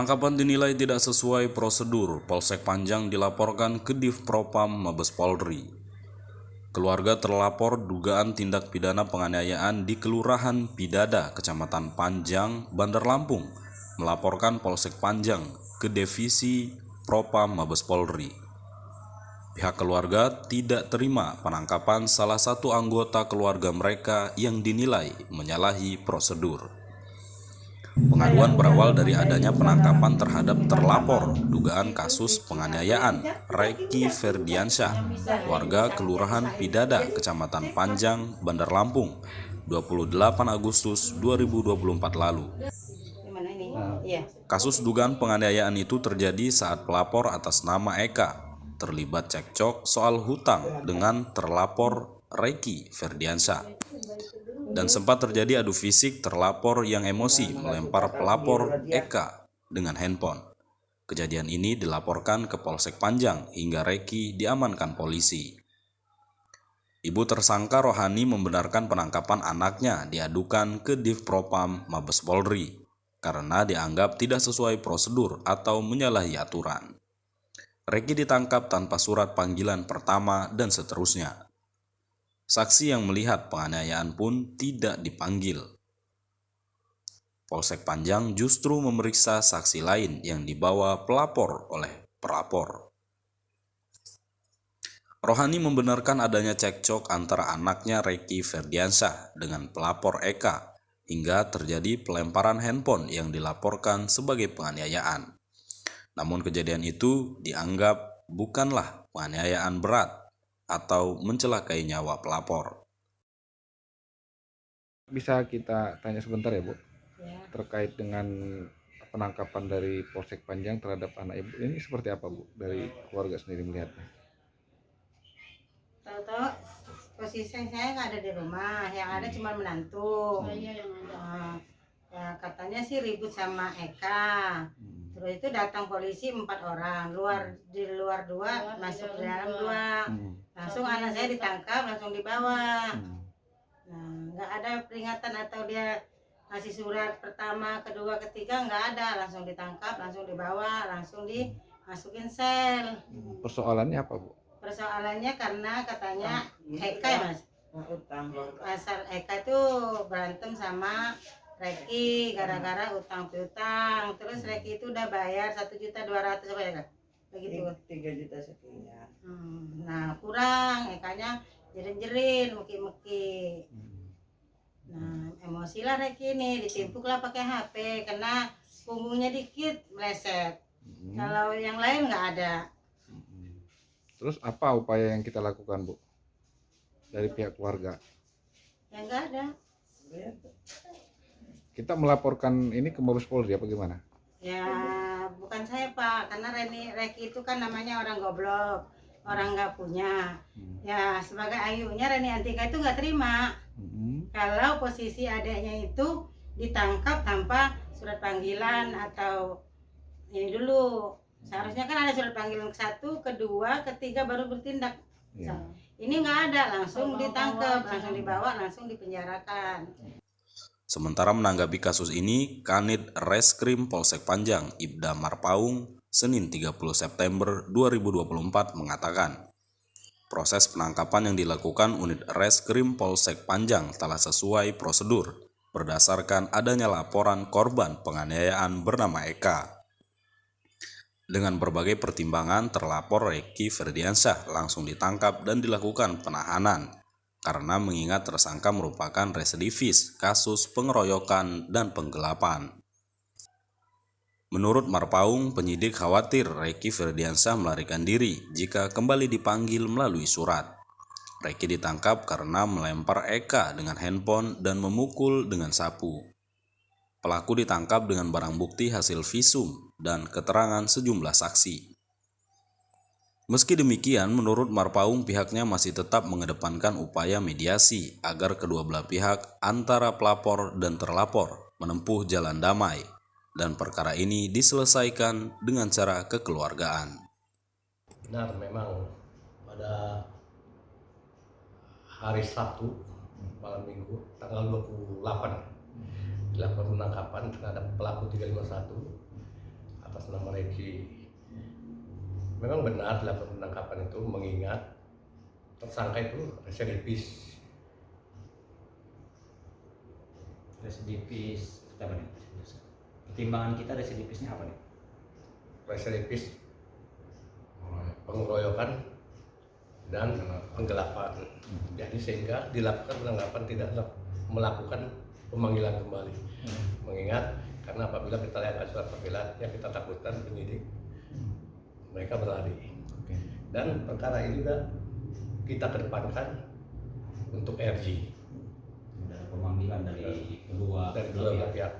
Penangkapan dinilai tidak sesuai prosedur. Polsek Panjang dilaporkan ke Divpropam Mabes Polri. Keluarga terlapor dugaan tindak pidana penganiayaan di Kelurahan Pidada, Kecamatan Panjang, Bandar Lampung, melaporkan Polsek Panjang ke Divisi Propam Mabes Polri. Pihak keluarga tidak terima penangkapan salah satu anggota keluarga mereka yang dinilai menyalahi prosedur. Pengaduan berawal dari adanya penangkapan terhadap terlapor dugaan kasus penganiayaan Reky Ferdiansyah, warga Kelurahan Pidada, Kecamatan Panjang, Bandar Lampung, 28 Agustus 2024 lalu. Kasus dugaan penganiayaan itu terjadi saat pelapor atas nama Eka terlibat cekcok soal hutang dengan terlapor Reky Ferdiansyah. Dan sempat terjadi adu fisik terlapor yang emosi melempar pelapor Eka dengan handphone. Kejadian ini dilaporkan ke Polsek Panjang hingga Reky diamankan polisi. Ibu tersangka Rohani membenarkan penangkapan anaknya diadukan ke Divpropam Mabes Polri karena dianggap tidak sesuai prosedur atau menyalahi aturan. Reky ditangkap tanpa surat panggilan pertama dan seterusnya. Saksi yang melihat penganiayaan pun tidak dipanggil. Polsek Panjang justru memeriksa saksi lain yang dibawa pelapor oleh pelapor. Rohani membenarkan adanya cekcok antara anaknya Reky Ferdiansyah dengan pelapor Eka hingga terjadi pelemparan handphone yang dilaporkan sebagai penganiayaan. Namun kejadian itu dianggap bukanlah penganiayaan berat atau mencelakai nyawa pelapor. Bisa kita tanya sebentar ya Bu, Ya. terkait dengan penangkapan dari Polsek Panjang terhadap anak Ibu ini seperti apa Bu dari keluarga sendiri melihatnya? Tahu-tahu posisi saya nggak ada di rumah, yang ada cuma menantu. Saya yang ada. Ya katanya sih ribut sama Eka. Terus itu datang polisi 4 orang, di luar 2, masuk di dalam 2. Langsung anak saya ditangkap, langsung dibawa. Nah, nggak ada peringatan atau dia ngasih surat pertama, kedua, ketiga, nggak ada. Langsung ditangkap, langsung dibawa, langsung dimasukin sel. Persoalannya apa Bu? Persoalannya karena katanya Eka ya Mas, asal Eka itu berantem sama Reky gara-gara utang piutang. Terus Reky itu udah bayar 1.200.000 apa ya Kak? Begitu. 3 juta sekian. Nah kurang, Ekanya jerin-jerin, muki-muki. Nah emosi lah Reky ini, ditimpuk lah pakai HP, kena punggungnya dikit meleset. Kalau yang lain nggak ada. Terus apa upaya yang kita lakukan Bu dari pihak keluarga? Yang nggak ada. Kita melaporkan ini ke Mabes Polri apa gimana? Ya bukan saya Pak, karena Reky itu kan namanya orang goblok, orang nggak punya. Ya sebagai ayunya Reni Antika itu nggak terima kalau posisi adiknya itu ditangkap tanpa surat panggilan atau ini dulu. Seharusnya kan ada surat panggilan ke-1, kedua, ketiga baru bertindak. Ya. Ini nggak ada, langsung ditangkap, langsung dibawa, langsung dipenjarakan. Sementara menanggapi kasus ini, Kanit Reskrim Polsek Panjang, Ibda Marpaung, Senin 30 September 2024 mengatakan, proses penangkapan yang dilakukan unit Reskrim Polsek Panjang telah sesuai prosedur berdasarkan adanya laporan korban penganiayaan bernama Eka. Dengan berbagai pertimbangan, terlapor Reky Ferdiansyah langsung ditangkap dan dilakukan penahanan karena mengingat tersangka merupakan residivis kasus pengeroyokan dan penggelapan. Menurut Marpaung, penyidik khawatir Reky Ferdiansyah melarikan diri jika kembali dipanggil melalui surat. Reky ditangkap karena melempar Eka dengan handphone dan memukul dengan sapu. Pelaku ditangkap dengan barang bukti hasil visum dan keterangan sejumlah saksi. Meski demikian, menurut Marpaung pihaknya masih tetap mengedepankan upaya mediasi agar kedua belah pihak antara pelapor dan terlapor menempuh jalan damai dan perkara ini diselesaikan dengan cara kekeluargaan. Benar, memang pada hari Sabtu malam minggu tanggal 28 dilakukan penangkapan terhadap pelaku 351 atas nama Reki. Memang benar dilakukan penangkapan itu mengingat tersangka itu residivis. Residivis apa nih? Pertimbangan kita residivisnya apa nih? Residivis pengeroyokan dan penggelapan. Jadi sehingga dilakukan penangkapan tidak melakukan pemanggilan kembali. Mengingat karena apabila kita lihat surat panggilan yang kita takutkan penyidik mereka berlari. Dan perkara ini juga kita kedepankan untuk RG Ada pemanggilan dari kedua dari kedua belah pihak.